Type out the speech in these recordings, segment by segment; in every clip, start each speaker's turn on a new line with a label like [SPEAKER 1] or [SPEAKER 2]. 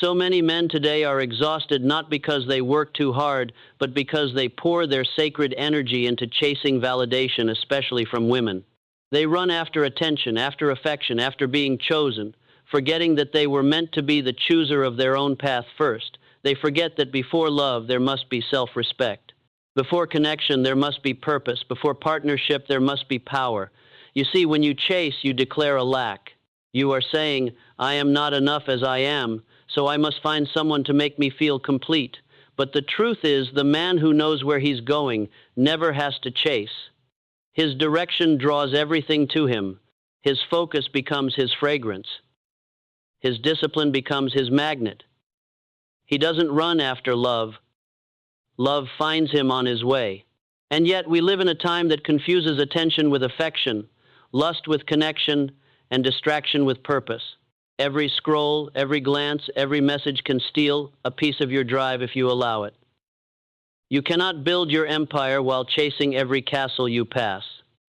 [SPEAKER 1] So many men today are exhausted not because they work too hard, but because they pour their sacred energy into chasing validation, especially from women. They run after attention, after affection, after being chosen, forgetting that they were meant to be the chooser of their own path first. They forget that before love there must be self-respect. Before connection there must be purpose. Before partnership there must be power. You see, when you chase, you declare a lack. You are saying, I am not enough as I am, so I must find someone to make me feel complete. But the truth is, the man who knows where he's going never has to chase. His direction draws everything to him. His focus becomes his fragrance. His discipline becomes his magnet. He doesn't run after love. Love finds him on his way. And yet we live in a time that confuses attention with affection, lust with connection, and distraction with purpose. Every scroll, every glance, every message can steal a piece of your drive if you allow it. You cannot build your empire while chasing every castle you pass.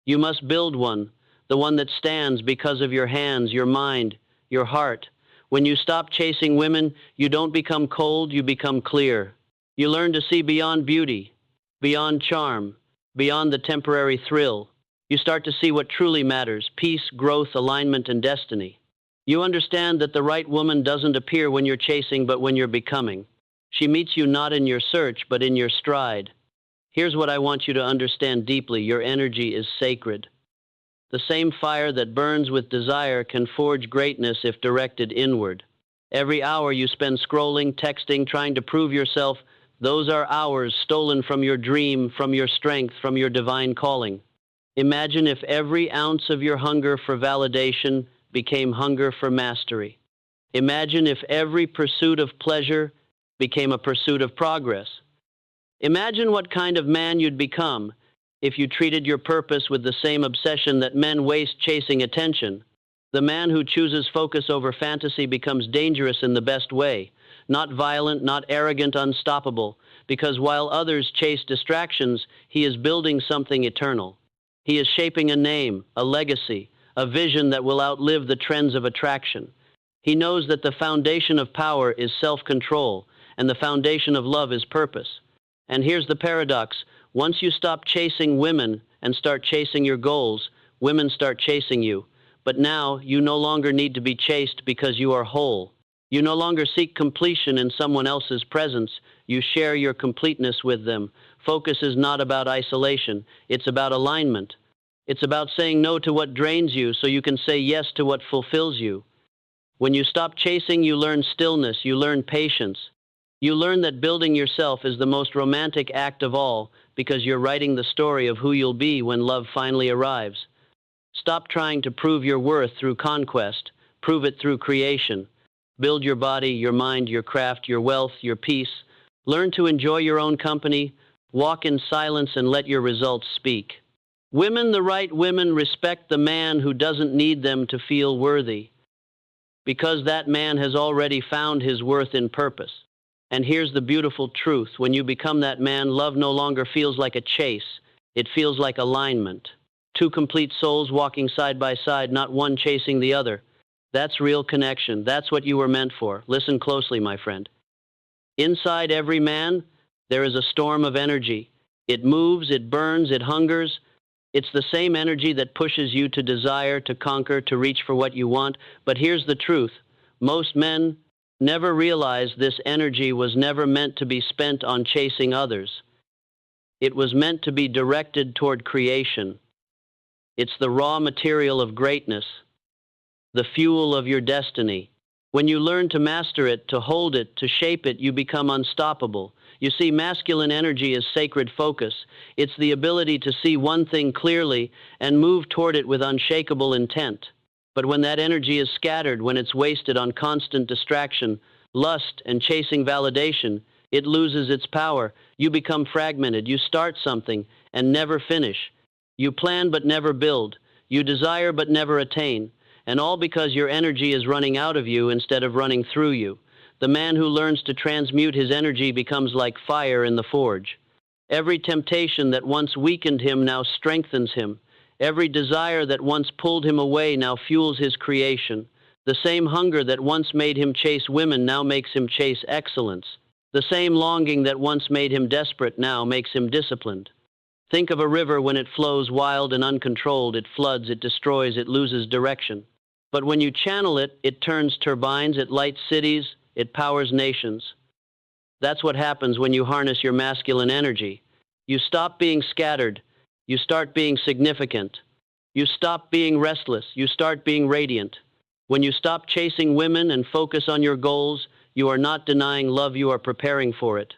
[SPEAKER 1] You must build one, the one that stands because of your hands, your mind, your heart. When you stop chasing women, you don't become cold, you become clear. You learn to see beyond beauty, beyond charm, beyond the temporary thrill. You start to see what truly matters: peace, growth, alignment, and destiny. You understand that the right woman doesn't appear when you're chasing, but when you're becoming. She meets you not in your search, but in your stride. Here's what I want you to understand deeply: your energy is sacred. The same fire that burns with desire can forge greatness if directed inward. Every hour you spend scrolling, texting, trying to prove yourself, those are hours stolen from your dream, from your strength, from your divine calling. Imagine if every ounce of your hunger for validation became hunger for mastery. Imagine if every pursuit of pleasure became a pursuit of progress. Imagine what kind of man you'd become if you treated your purpose with the same obsession that men waste chasing attention. The man who chooses focus over fantasy becomes dangerous in the best way, not violent, not arrogant, unstoppable, because while others chase distractions, he is building something eternal. He is shaping a name, a legacy, a vision that will outlive the trends of attraction. He knows that the foundation of power is self-control, and the foundation of love is purpose. And here's the paradox: once you stop chasing women and start chasing your goals, women start chasing you. But now you no longer need to be chased because you are whole. You no longer seek completion in someone else's presence. You share your completeness with them. Focus is not about isolation. It's about alignment. It's about saying no to what drains you so you can say yes to what fulfills you. When you stop chasing, you learn stillness, you learn patience. You learn that building yourself is the most romantic act of all, because you're writing the story of who you'll be when love finally arrives. Stop trying to prove your worth through conquest. Prove it through creation. Build your body, your mind, your craft, your wealth, your peace. Learn to enjoy your own company. Walk in silence and let your results speak. Women, the right women, respect the man who doesn't need them to feel worthy, because that man has already found his worth in purpose. And here's the beautiful truth: when you become that man, love no longer feels like a chase. It feels like alignment. Two complete souls walking side by side, not one chasing the other. That's real connection. That's what you were meant for. Listen closely, my friend. Inside every man, there is a storm of energy. It moves, it burns, it hungers. It's the same energy that pushes you to desire, to conquer, to reach for what you want. But here's the truth: most men never realize this energy was never meant to be spent on chasing others. It was meant to be directed toward creation. It's the raw material of greatness, the fuel of your destiny. When you learn to master it, to hold it, to shape it, you become unstoppable. You see, masculine energy is sacred focus. It's the ability to see one thing clearly and move toward it with unshakable intent. But when that energy is scattered, when it's wasted on constant distraction, lust, and chasing validation, it loses its power. You become fragmented. You start something and never finish. You plan but never build. You desire but never attain. And all because your energy is running out of you instead of running through you. The man who learns to transmute his energy becomes like fire in the forge. Every temptation that once weakened him now strengthens him. Every desire that once pulled him away now fuels his creation. The same hunger that once made him chase women now makes him chase excellence. The same longing that once made him desperate now makes him disciplined. Think of a river when it flows wild and uncontrolled, it floods, it destroys, it loses direction. But when you channel it, it turns turbines, it lights cities, it powers nations. That's what happens when you harness your masculine energy. You stop being scattered. You start being significant. You stop being restless. You start being radiant. When you stop chasing women and focus on your goals, you are not denying love, you are preparing for it.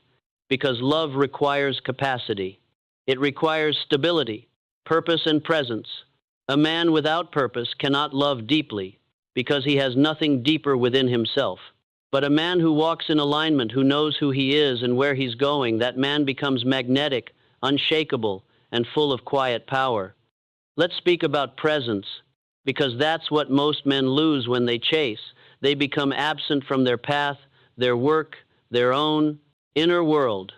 [SPEAKER 1] Because love requires capacity. It requires stability, purpose, and presence. A man without purpose cannot love deeply because he has nothing deeper within himself. But a man who walks in alignment, who knows who he is and where he's going, that man becomes magnetic, unshakable, and full of quiet power. Let's speak about presence, because that's what most men lose when they chase. They become absent from their path, their work, their own inner world.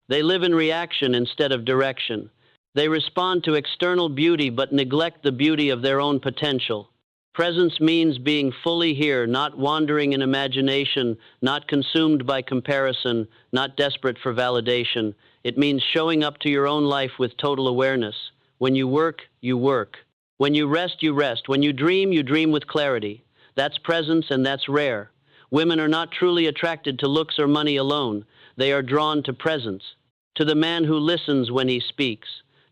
[SPEAKER 1] They live in reaction instead of direction. They respond to external beauty but neglect the beauty of their own potential. Presence means being fully here, not wandering in imagination, not consumed by comparison, not desperate for validation. It means showing up to your own life with total awareness. When you work, you work. When you rest, you rest. When you dream with clarity. That's presence, and that's rare. Women are not truly attracted to looks or money alone. They are drawn to presence, to the man who listens when he speaks,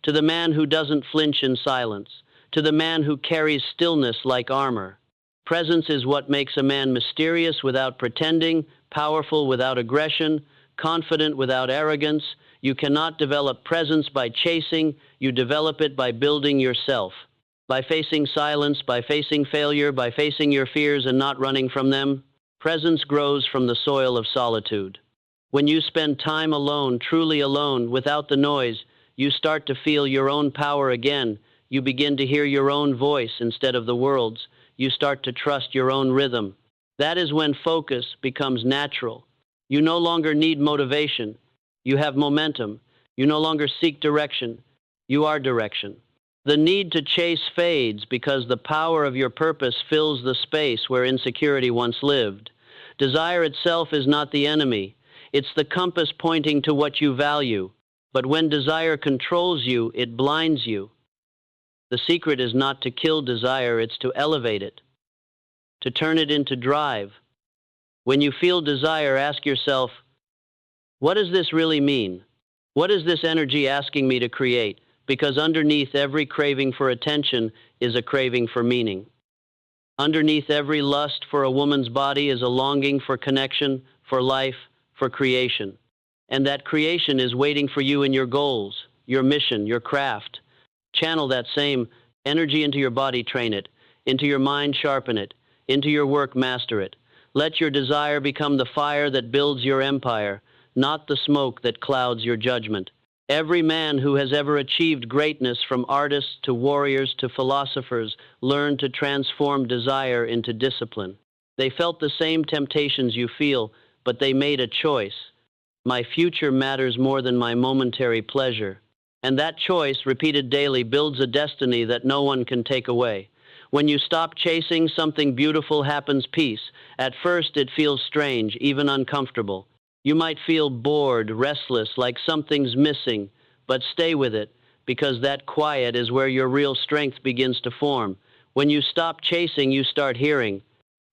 [SPEAKER 1] to the man who doesn't flinch in silence, to the man who carries stillness like armor. Presence is what makes a man mysterious without pretending, powerful without aggression, confident without arrogance. You cannot develop presence by chasing, you develop it by building yourself. By facing silence, by facing failure, by facing your fears and not running from them. Presence grows from the soil of solitude. When you spend time alone, truly alone, without the noise, you start to feel your own power again. You begin to hear your own voice instead of the world's. You start to trust your own rhythm. That is when focus becomes natural. You no longer need motivation. You have momentum. You no longer seek direction. You are direction. The need to chase fades because the power of your purpose fills the space where insecurity once lived. Desire itself is not the enemy. It's the compass pointing to what you value. But when desire controls you, it blinds you. The secret is not to kill desire, it's to elevate it, to turn it into drive. When you feel desire, ask yourself, what does this really mean? What is this energy asking me to create? Because underneath every craving for attention is a craving for meaning. Underneath every lust for a woman's body is a longing for connection, for life, for creation. And that creation is waiting for you in your goals, your mission, your craft. Channel that same energy into your body, train it. Into your mind, sharpen it. Into your work, master it. Let your desire become the fire that builds your empire, not the smoke that clouds your judgment. Every man who has ever achieved greatness, from artists to warriors to philosophers, learned to transform desire into discipline. They felt the same temptations you feel, but they made a choice. My future matters more than my momentary pleasure. And that choice, repeated daily, builds a destiny that no one can take away. When you stop chasing, something beautiful happens, peace. At first it feels strange, even uncomfortable. You might feel bored, restless, like something's missing, but stay with it, because that quiet is where your real strength begins to form. When you stop chasing, you start hearing.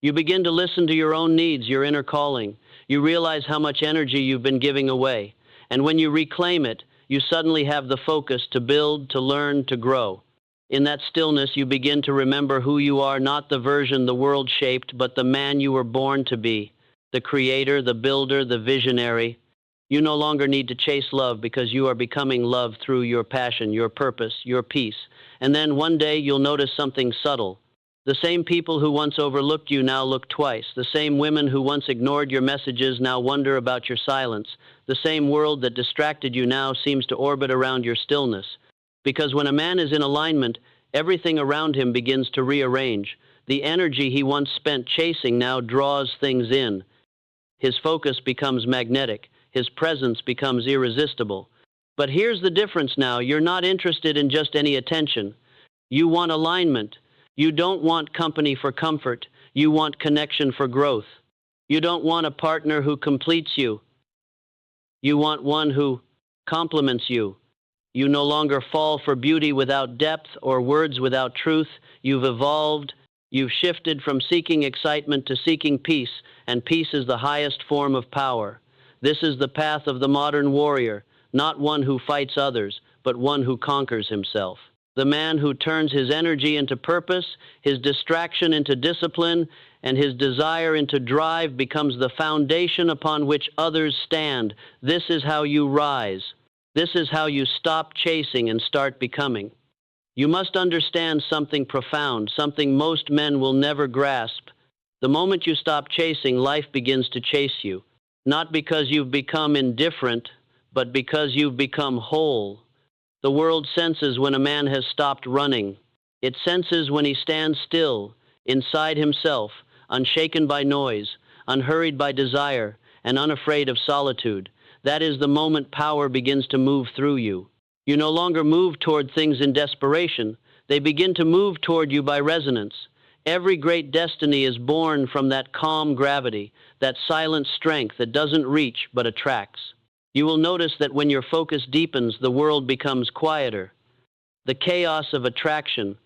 [SPEAKER 1] You begin to listen to your own needs, your inner calling. You realize how much energy you've been giving away. And when you reclaim it, you suddenly have the focus to build, to learn, to grow. In that stillness, you begin to remember who you are, not the version the world shaped, but the man you were born to be, the creator, the builder, the visionary. You no longer need to chase love because you are becoming love through your passion, your purpose, your peace. And then one day you'll notice something subtle. The same people who once overlooked you now look twice. The same women who once ignored your messages now wonder about your silence. The same world that distracted you now seems to orbit around your stillness. Because when a man is in alignment, everything around him begins to rearrange. The energy he once spent chasing now draws things in. His focus becomes magnetic. His presence becomes irresistible. But here's the difference now. You're not interested in just any attention. You want alignment. You don't want company for comfort. You want connection for growth. You don't want a partner who completes you. You want one who complements you. You no longer fall for beauty without depth or words without truth. You've evolved. You've shifted from seeking excitement to seeking peace, and peace is the highest form of power. This is the path of the modern warrior, not one who fights others, but one who conquers himself. The man who turns his energy into purpose, his distraction into discipline, and his desire into drive becomes the foundation upon which others stand. This is how you rise. This is how you stop chasing and start becoming. You must understand something profound, something most men will never grasp. The moment you stop chasing, life begins to chase you. Not because you've become indifferent, but because you've become whole. The world senses when a man has stopped running. It senses when he stands still, inside himself, unshaken by noise, unhurried by desire, and unafraid of solitude. That is the moment power begins to move through you. You no longer move toward things in desperation. They begin to move toward you by resonance. Every great destiny is born from that calm gravity, that silent strength that doesn't reach but attracts. You will notice that when your focus deepens, the world becomes quieter. The chaos of attraction,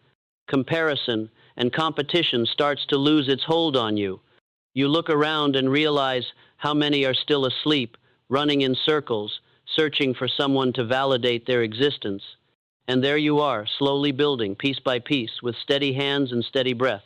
[SPEAKER 1] comparison, and competition starts to lose its hold on you. You look around and realize how many are still asleep, running in circles, searching for someone to validate their existence. And there you are, slowly building, piece by piece, with steady hands and steady breath.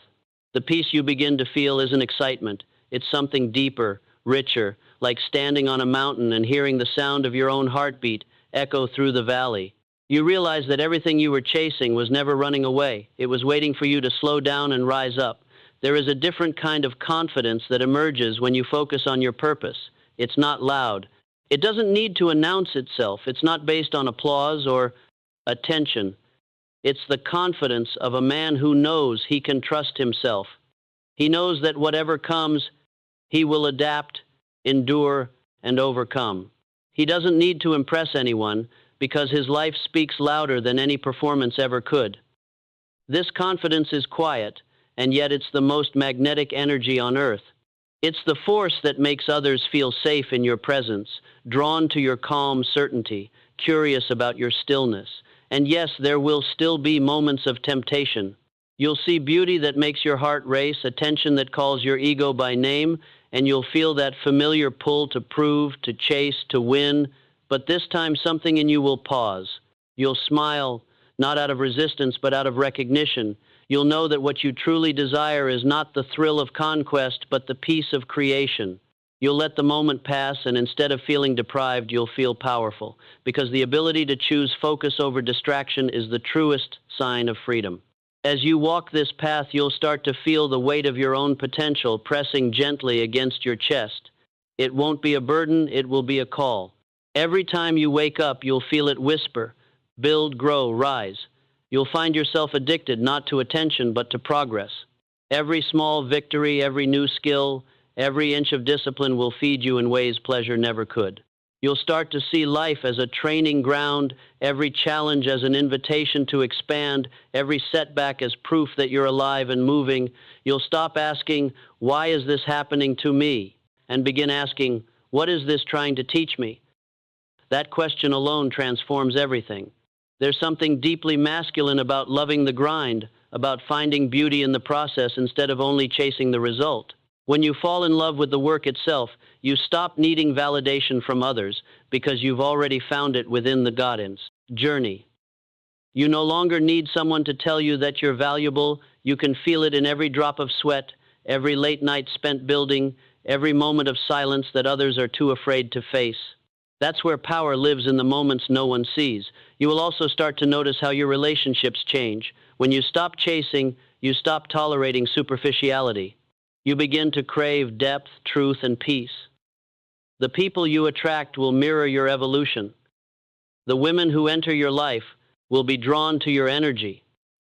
[SPEAKER 1] The peace you begin to feel isn't excitement. It's something deeper, richer, like standing on a mountain and hearing the sound of your own heartbeat echo through the valley. You realize that everything you were chasing was never running away. It was waiting for you to slow down and rise up. There is a different kind of confidence that emerges when you focus on your purpose. It's not loud. It doesn't need to announce itself. It's not based on applause or attention. It's the confidence of a man who knows he can trust himself. He knows that whatever comes, he will adapt, endure, and overcome. He doesn't need to impress anyone because his life speaks louder than any performance ever could. This confidence is quiet, and yet it's the most magnetic energy on earth. It's the force that makes others feel safe in your presence, drawn to your calm certainty, curious about your stillness. And yes, there will still be moments of temptation. You'll see beauty that makes your heart race, attention that calls your ego by name, and you'll feel that familiar pull to prove, to chase, to win. But this time something in you will pause. You'll smile, not out of resistance, but out of recognition. You'll know that what you truly desire is not the thrill of conquest, but the peace of creation. You'll let the moment pass, and instead of feeling deprived, you'll feel powerful, because the ability to choose focus over distraction is the truest sign of freedom. As you walk this path, you'll start to feel the weight of your own potential pressing gently against your chest. It won't be a burden, it will be a call. Every time you wake up, you'll feel it whisper, build, grow, rise. You'll find yourself addicted not to attention, but to progress. Every small victory, every new skill, every inch of discipline will feed you in ways pleasure never could. You'll start to see life as a training ground, every challenge as an invitation to expand, every setback as proof that you're alive and moving. You'll stop asking, why is this happening to me? And begin asking, what is this trying to teach me? That question alone transforms everything. There's something deeply masculine about loving the grind, about finding beauty in the process instead of only chasing the result. When you fall in love with the work itself, you stop needing validation from others because you've already found it within the God's journey. You no longer need someone to tell you that you're valuable. You can feel it in every drop of sweat, every late night spent building, every moment of silence that others are too afraid to face. That's where power lives, in the moments no one sees. You will also start to notice how your relationships change. When you stop chasing, you stop tolerating superficiality. You begin to crave depth, truth, and peace. The people you attract will mirror your evolution. The women who enter your life will be drawn to your energy,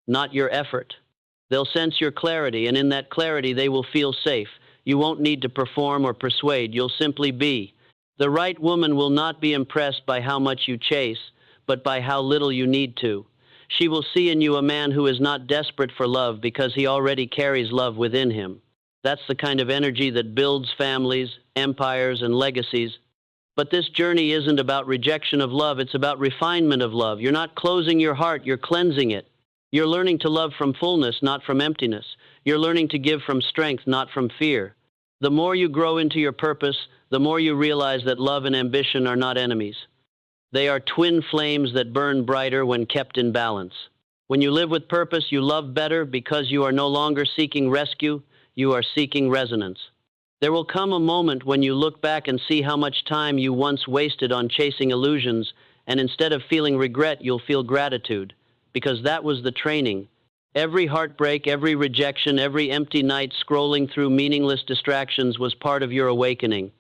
[SPEAKER 1] not your effort. They'll sense your clarity, and in that clarity they will feel safe. You won't need to perform or persuade, you'll simply be. The right woman will not be impressed by how much you chase, but by how little you need to. She will see in you a man who is not desperate for love because he already carries love within him. That's the kind of energy that builds families, empires, and legacies. But this journey isn't about rejection of love, it's about refinement of love. You're not closing your heart, you're cleansing it. You're learning to love from fullness, not from emptiness. You're learning to give from strength, not from fear. The more you grow into your purpose, the more you realize that love and ambition are not enemies. They are twin flames that burn brighter when kept in balance. When you live with purpose, you love better because you are no longer seeking rescue, you are seeking resonance. There will come a moment when you look back and see how much time you once wasted on chasing illusions, and instead of feeling regret, you'll feel gratitude, because that was the training. Every heartbreak, every rejection, every empty night scrolling through meaningless distractions was part of your awakening.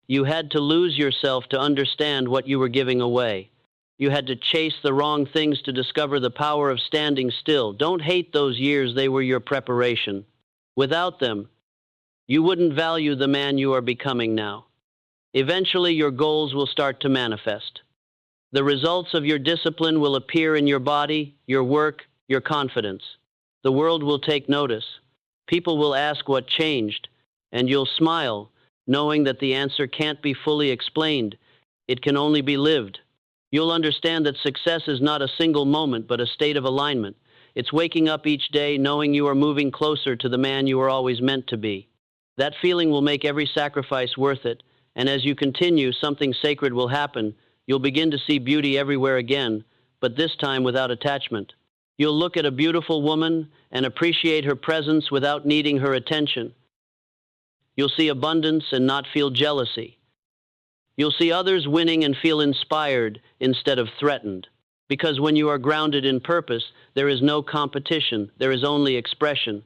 [SPEAKER 1] You had to lose yourself to understand what you were giving away. You had to chase the wrong things to discover the power of standing still. Don't hate those years, they were your preparation. Without them, you wouldn't value the man you are becoming now. Eventually, your goals will start to manifest. The results of your discipline will appear in your body, your work, your confidence. The world will take notice. People will ask what changed, and you'll smile, knowing that the answer can't be fully explained. It can only be lived. You'll understand that success is not a single moment, but a state of alignment. It's waking up each day knowing you are moving closer to the man you were always meant to be. That feeling will make every sacrifice worth it, and as you continue, something sacred will happen. You'll begin to see beauty everywhere again, but this time without attachment. You'll look at a beautiful woman and appreciate her presence without needing her attention. You'll see abundance and not feel jealousy. You'll see others winning and feel inspired instead of threatened. Because when you are grounded in purpose, there is no competition, there is only expression.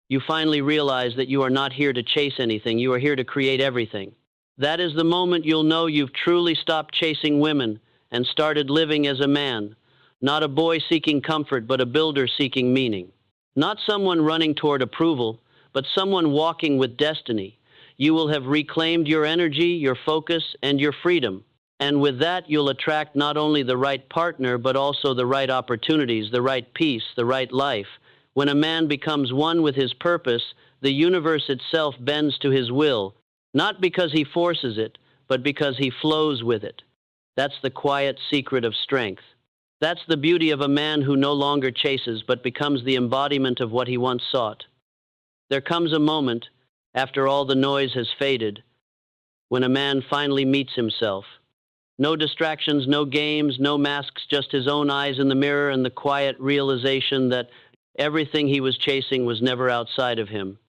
[SPEAKER 1] You finally realize that you are not here to chase anything, you are here to create everything. That is the moment you'll know you've truly stopped chasing women and started living as a man. Not a boy seeking comfort, but a builder seeking meaning. Not someone running toward approval, but someone walking with destiny. You will have reclaimed your energy, your focus, and your freedom. And with that, you'll attract not only the right partner, but also the right opportunities, the right peace, the right life. When a man becomes one with his purpose, the universe itself bends to his will, not because he forces it, but because he flows with it. That's the quiet secret of strength. That's the beauty of a man who no longer chases, but becomes the embodiment of what he once sought. There comes a moment, after all the noise has faded, when a man finally meets himself. No distractions, no games, no masks, just his own eyes in the mirror and the quiet realization that everything he was chasing was never outside of him.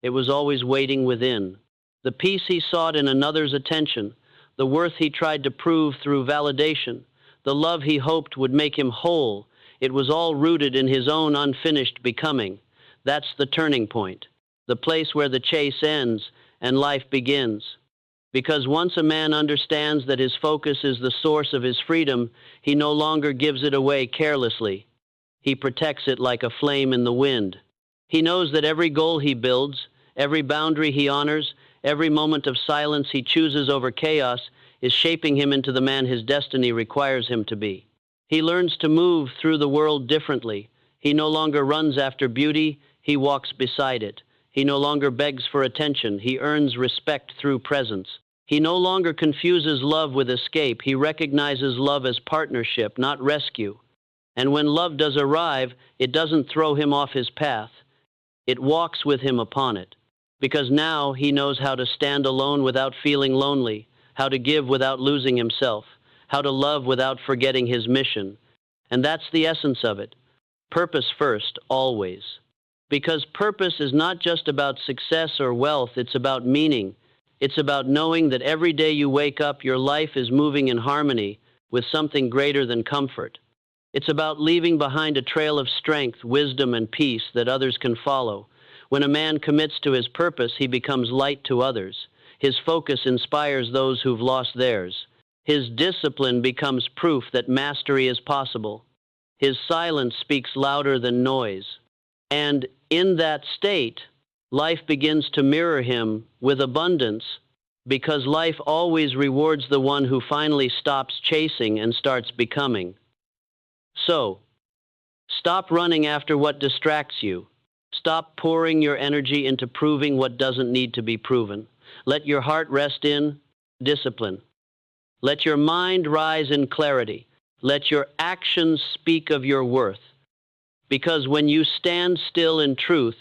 [SPEAKER 1] It was always waiting within. The peace he sought in another's attention, the worth he tried to prove through validation, the love he hoped would make him whole, it was all rooted in his own unfinished becoming. That's the turning point, the place where the chase ends and life begins. Because once a man understands that his focus is the source of his freedom, he no longer gives it away carelessly. He protects it like a flame in the wind. He knows that every goal he builds, every boundary he honors, every moment of silence he chooses over chaos is shaping him into the man his destiny requires him to be. He learns to move through the world differently. He no longer runs after beauty, he walks beside it. He no longer begs for attention, he earns respect through presence. He no longer confuses love with escape, he recognizes love as partnership, not rescue. And when love does arrive, it doesn't throw him off his path. It walks with him upon it. Because now he knows how to stand alone without feeling lonely, how to give without losing himself, how to love without forgetting his mission. And that's the essence of it. Purpose first, always. Because purpose is not just about success or wealth, it's about meaning. It's about knowing that every day you wake up, your life is moving in harmony with something greater than comfort. It's about leaving behind a trail of strength, wisdom, and peace that others can follow. When a man commits to his purpose, he becomes light to others. His focus inspires those who've lost theirs. His discipline becomes proof that mastery is possible. His silence speaks louder than noise. And in that state, life begins to mirror him with abundance, because life always rewards the one who finally stops chasing and starts becoming. So, stop running after what distracts you. Stop pouring your energy into proving what doesn't need to be proven. Let your heart rest in discipline. Let your mind rise in clarity. Let your actions speak of your worth. Because when you stand still in truth,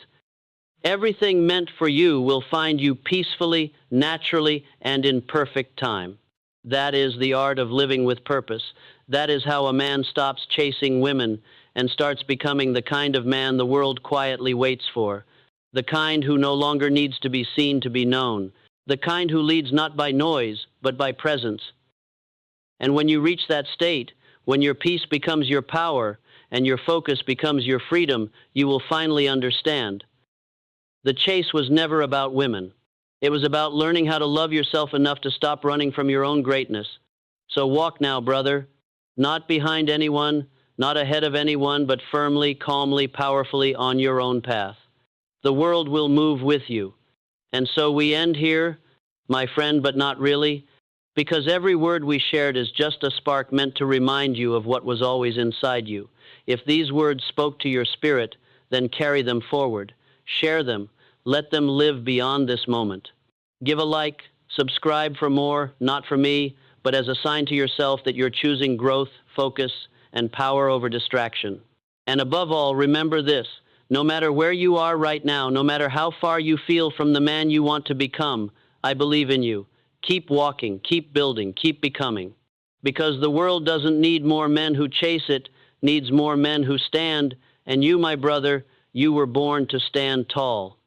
[SPEAKER 1] everything meant for you will find you peacefully, naturally, and in perfect time. That is the art of living with purpose. That is how a man stops chasing women and starts becoming the kind of man the world quietly waits for. The kind who no longer needs to be seen to be known. The kind who leads not by noise, but by presence. And when you reach that state, when your peace becomes your power and your focus becomes your freedom, you will finally understand. The chase was never about women. It was about learning how to love yourself enough to stop running from your own greatness. So walk now, brother, not behind anyone, not ahead of anyone, but firmly, calmly, powerfully on your own path. The world will move with you. And so we end here, my friend, but not really, because every word we shared is just a spark meant to remind you of what was always inside you. If these words spoke to your spirit, then carry them forward. Share them. Let them live beyond this moment. Give a like, subscribe for more, not for me, but as a sign to yourself that you're choosing growth, focus, and power over distraction. And above all, remember this: no matter where you are right now, no matter how far you feel from the man you want to become, I believe in you. Keep walking, keep building, keep becoming. Because the world doesn't need more men who chase it, needs more men who stand, and you, my brother, you were born to stand tall.